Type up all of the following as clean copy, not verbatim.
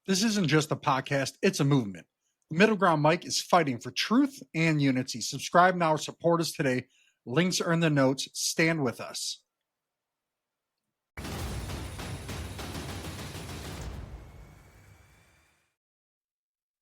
This isn't just a podcast, it's a movement. The Middle Ground Mike is fighting for truth and unity. Subscribe now or support us today. Links are in the notes. Stand with us.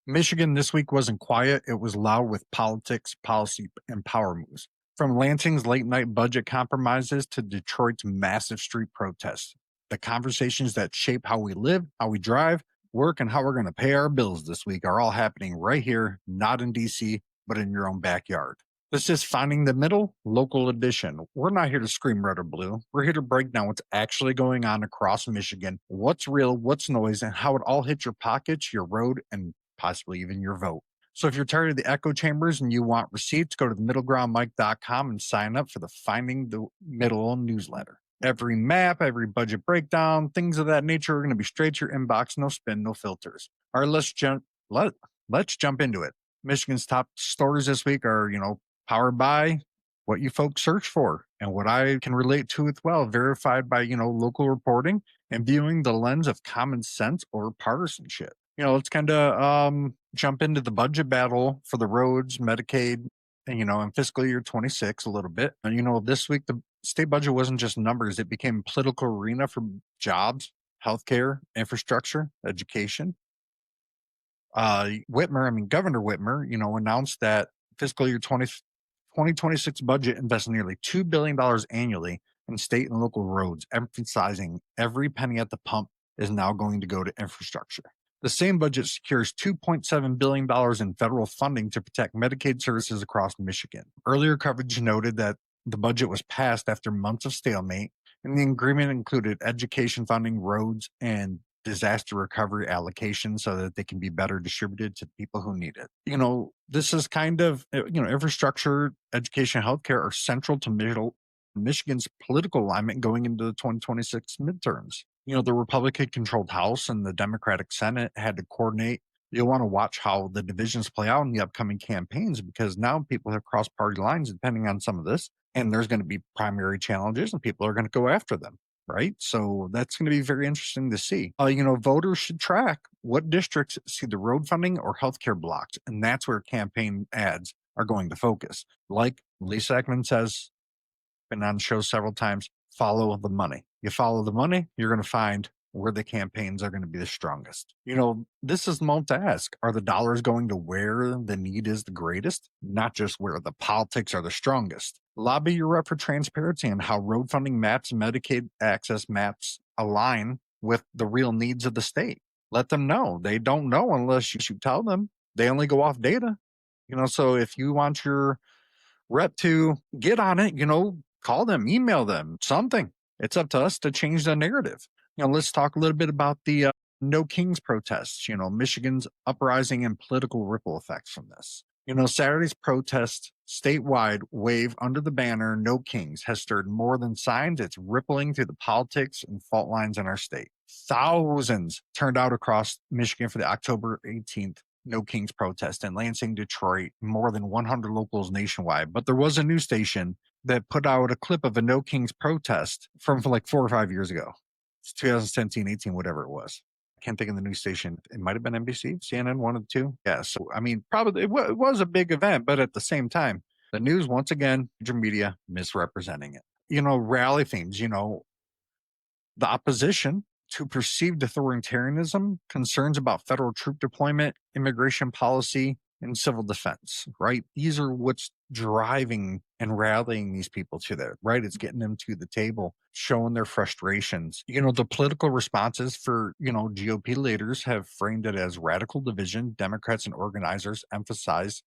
Michigan this week wasn't quiet. It was loud with politics, policy, and power moves. From Lansing's late night budget compromises to Detroit's massive street protests, the conversations that shape how we live, how we drive, work, and how we're going to pay our bills this week are all happening right here, not in DC, but in your own backyard. This is Finding the Middle, local edition. We're not here to scream red or blue. We're here to break down what's actually going on across Michigan, what's real, what's noise, and how it all hits your pockets, your road, and possibly even your vote. So if you're tired of the echo chambers and you want receipts, go to themiddlegroundmike.com and sign up for the Finding the Middle newsletter. Every map, every budget breakdown, things of that nature are going to be straight to your inbox, no spin, no filters. All right, let's jump into it. Michigan's top stories this week are, powered by what you folks search for and what I can relate to as well, verified by, local reporting and viewing the lens of common sense or partisanship. Let's kind of jump into the budget battle for the roads, Medicaid, and, in fiscal year 26 a little bit. And, this week, the state budget wasn't just numbers. It became a political arena for jobs, healthcare, infrastructure, education. Governor Whitmer, announced that fiscal year 2026 budget invests nearly $2 billion annually in state and local roads, emphasizing every penny at the pump is now going to go to infrastructure. The same budget secures $2.7 billion in federal funding to protect Medicaid services across Michigan. Earlier coverage noted that the budget was passed after months of stalemate, and the agreement included education funding, roads, and disaster recovery allocations so that they can be better distributed to people who need it. This is kind of, infrastructure, education, healthcare are central to Michigan's political alignment going into the 2026 midterms. The Republican-controlled House and the Democratic Senate had to coordinate. You'll want to watch how the divisions play out in the upcoming campaigns because now people have crossed party lines depending on some of this, and there's going to be primary challenges and people are going to go after them. Right. So that's going to be very interesting to see. Voters should track what districts see the road funding or healthcare blocks. And that's where campaign ads are going to focus. Like Lisa Ekman says, been on the show several times, follow the money. You follow the money, you're going to find where the campaigns are going to be the strongest. This is the to ask. Are the dollars going to where the need is the greatest? Not just where the politics are the strongest. Lobby your rep for transparency on how road funding maps and Medicaid access maps align with the real needs of the state. Let them know. They don't know unless you tell them. They only go off data. So if you want your rep to get on it, call them, email them, something. It's up to us to change the narrative. Let's talk a little bit about the No Kings protests, Michigan's uprising and political ripple effects from this. Saturday's protest statewide wave under the banner No Kings has stirred more than signs. It's rippling through the politics and fault lines in our state. Thousands turned out across Michigan for the October 18th No Kings protest in Lansing, Detroit, more than 100 locals nationwide. But there was a news station that put out a clip of a No Kings protest from like 4 or 5 years ago. It's 2017, 18, whatever it was. I can't think of the news station. It might have been NBC, CNN, one of the two. Yeah. So, probably it was a big event, but at the same time, the news, once again, major media misrepresenting it. Rally themes, the opposition to perceived authoritarianism, concerns about federal troop deployment, immigration policy, and civil defense, right? These are what's driving and rallying these people to that, right? It's getting them to the table, showing their frustrations. The political responses for, GOP leaders have framed it as radical division. Democrats and organizers emphasize,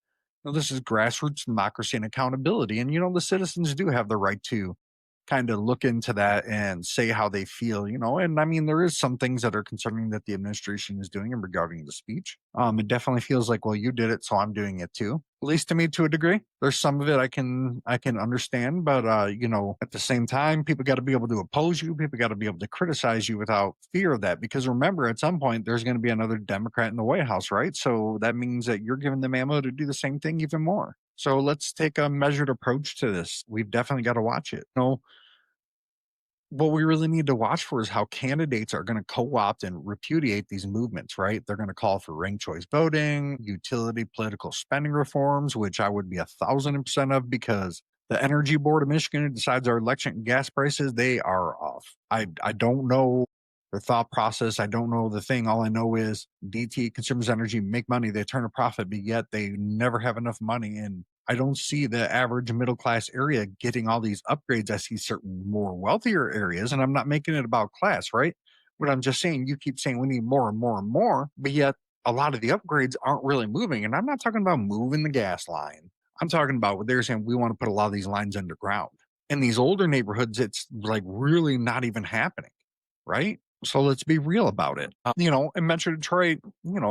this is grassroots democracy and accountability. And, the citizens do have the right to kind of look into that and say how they feel, and there is some things that are concerning that the administration is doing in regarding the speech. It definitely feels like, well, you did it, so I'm doing it too. At least to me, to a degree. There's some of it I can understand, but at the same time, people got to be able to oppose you. People got to be able to criticize you without fear of that. Because remember, at some point, there's going to be another Democrat in the White House, right? So that means that you're giving them ammo to do the same thing even more. So let's take a measured approach to this. We've definitely got to watch it. what we really need to watch for is how candidates are going to co-opt and repudiate these movements, right? They're going to call for ranked choice voting, utility political spending reforms, which I would be 1,000% of, because the Energy Board of Michigan decides our election gas prices, they are off. I don't know their thought process. I don't know the thing. All I know is DTE Consumers Energy make money, they turn a profit, but yet they never have enough money. And I don't see the average middle class area getting all these upgrades. I see certain more wealthier areas, and I'm not making it about class, right? But I'm just saying, you keep saying we need more and more and more, but yet a lot of the upgrades aren't really moving. And I'm not talking about moving the gas line. I'm talking about what they're saying. We want to put a lot of these lines underground. In these older neighborhoods, it's like really not even happening, right? So let's be real about it. In Metro Detroit,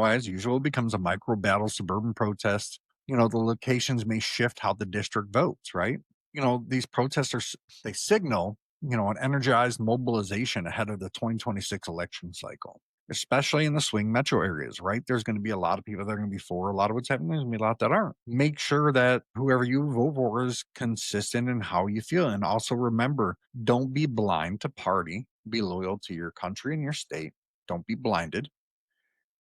as usual, it becomes a micro battle, suburban protest. The locations may shift how the district votes, right? These protesters, they signal, an energized mobilization ahead of the 2026 election cycle, especially in the swing metro areas, right? There's going to be a lot of people that are going to be for a lot of what's happening. There's going to be a lot that aren't. Make sure that whoever you vote for is consistent in how you feel. And also remember, don't be blind to party, be loyal to your country and your state. Don't be blinded,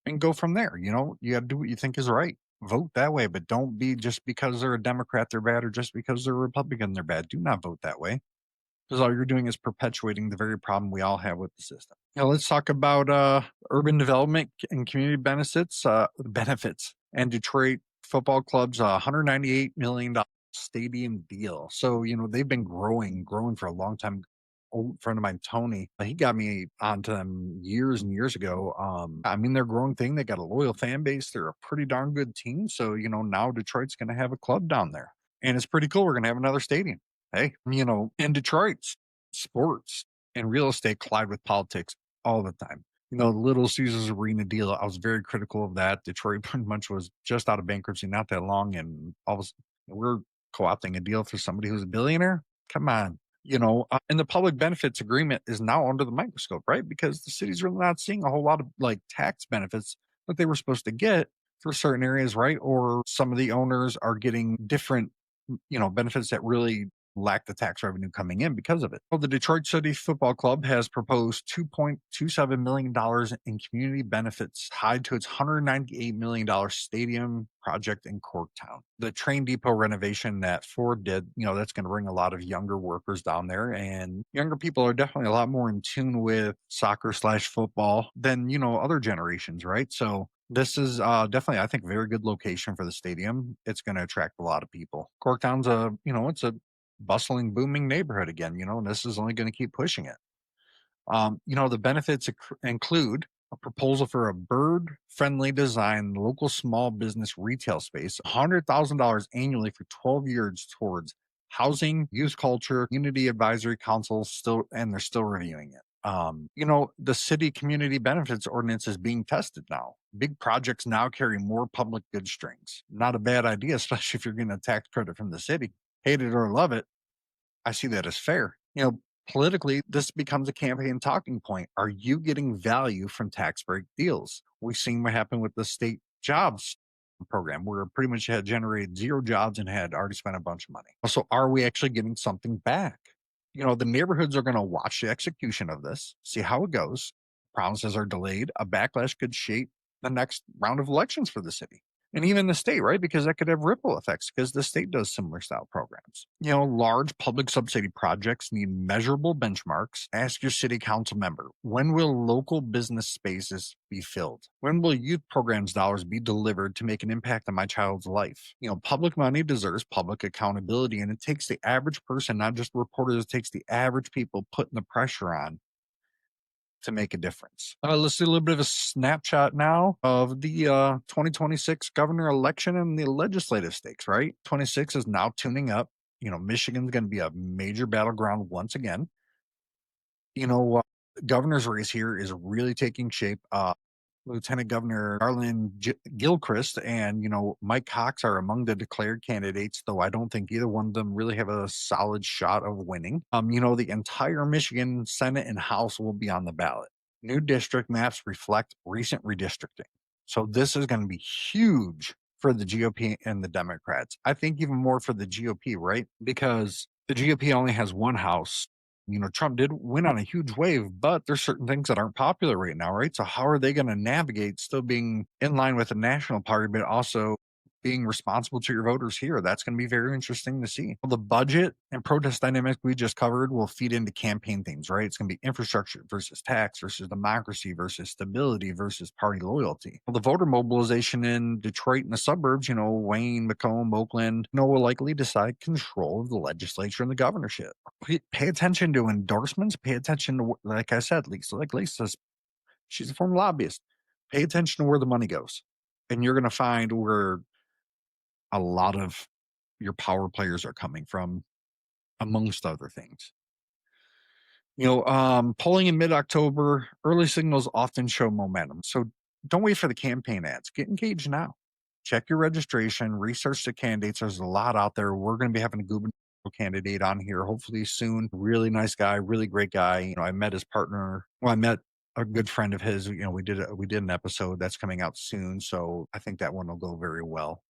and go from there. You got to do what you think is right. Vote that way, but don't be just because they're a Democrat, they're bad, or just because they're a Republican, they're bad. Do not vote that way, because all you're doing is perpetuating the very problem we all have with the system. Let's talk about urban development and community benefits, and Detroit Football Club's $198 million stadium deal. So they've been growing for a long time. Old friend of mine, Tony, he got me onto them years and years ago. I mean, they're a growing thing. They got a loyal fan base. They're a pretty darn good team. So now Detroit's going to have a club down there, and it's pretty cool. We're going to have another stadium. Hey, in Detroit, sports and real estate collide with politics all the time. Little Caesars Arena deal, I was very critical of that. Detroit pretty much was just out of bankruptcy not that long, and all of a sudden we're co-opting a deal for somebody who's a billionaire. Come on. And the public benefits agreement is now under the microscope, right? Because the city's really not seeing a whole lot of like tax benefits that they were supposed to get for certain areas, right? Or some of the owners are getting different, benefits that really lack the tax revenue coming in because of it. Well, the Detroit City Football Club has proposed $2.27 million in community benefits tied to its $198 million stadium project in Corktown. The train depot renovation that Ford did, that's going to bring a lot of younger workers down there, and younger people are definitely a lot more in tune with soccer/football than, other generations, right? So this is definitely, I think, a very good location for the stadium. It's going to attract a lot of people. Corktown's it's a bustling, booming neighborhood again, and this is only going to keep pushing it. The benefits include a proposal for a bird-friendly design local small business retail space, $100,000 annually for 12 years towards housing, youth culture, community advisory council and they're still reviewing it. The city community benefits ordinance is being tested now. Big projects now carry more public good strings. Not a bad idea, especially if you're getting a tax credit from the city. Hate it or love it, I see that as fair. Politically, this becomes a campaign talking point. Are you getting value from tax break deals? We've seen what happened with the state jobs program, where pretty much had generated zero jobs and had already spent a bunch of money. So are we actually getting something back? The neighborhoods are going to watch the execution of this, see how it goes. Promises are delayed. A backlash could shape the next round of elections for the city and even the state, right? Because that could have ripple effects because the state does similar style programs. Large public subsidy projects need measurable benchmarks. Ask your city council member, when will local business spaces be filled? When will youth programs dollars be delivered to make an impact on my child's life? Public money deserves public accountability, and it takes the average person, not just reporters, it takes the average people putting the pressure on to make a difference. Let's do a little bit of a snapshot now of the 2026 governor election and the legislative stakes, right? 26 is now tuning up. Michigan's going to be a major battleground once again. Governor's race here is really taking shape. Lieutenant Governor Garland Gilchrist and, Mike Cox are among the declared candidates, though I don't think either one of them really have a solid shot of winning. The entire Michigan Senate and House will be on the ballot. New district maps reflect recent redistricting. So this is going to be huge for the GOP and the Democrats. I think even more for the GOP, right? Because the GOP only has one House, Trump did win on a huge wave, but there's certain things that aren't popular right now, right? So how are they going to navigate still being in line with the national party, but also being responsible to your voters here? That's going to be very interesting to see. Well, the budget and protest dynamic we just covered will feed into campaign themes, right? It's going to be infrastructure versus tax versus democracy versus stability versus party loyalty. Well, the voter mobilization in Detroit and the suburbs, Wayne, Macomb, Oakland, will likely decide control of the legislature and the governorship. Pay attention to endorsements. Pay attention to, like I said, Lisa, she's a former lobbyist. Pay attention to where the money goes. And you're going to find where a lot of your power players are coming from, amongst other things. Polling in mid-October, early signals often show momentum. So don't wait for the campaign ads. Get engaged now. Check your registration, research the candidates. There's a lot out there. We're going to be having a gubernatorial candidate on here hopefully soon. Really nice guy, really great guy. I met his partner. Well, I met a good friend of his. We did an episode that's coming out soon. So I think that one will go very well.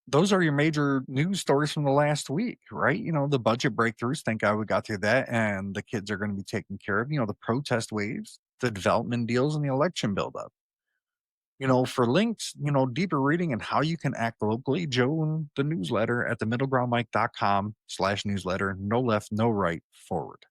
Those are your major news stories from the last week, right? The budget breakthroughs, thank God we got through that, and the kids are going to be taken care of. The protest waves, the development deals, and the election buildup. For links, deeper reading and how you can act locally, join the newsletter at themiddlegroundmike.com/newsletter. No left, no right, forward.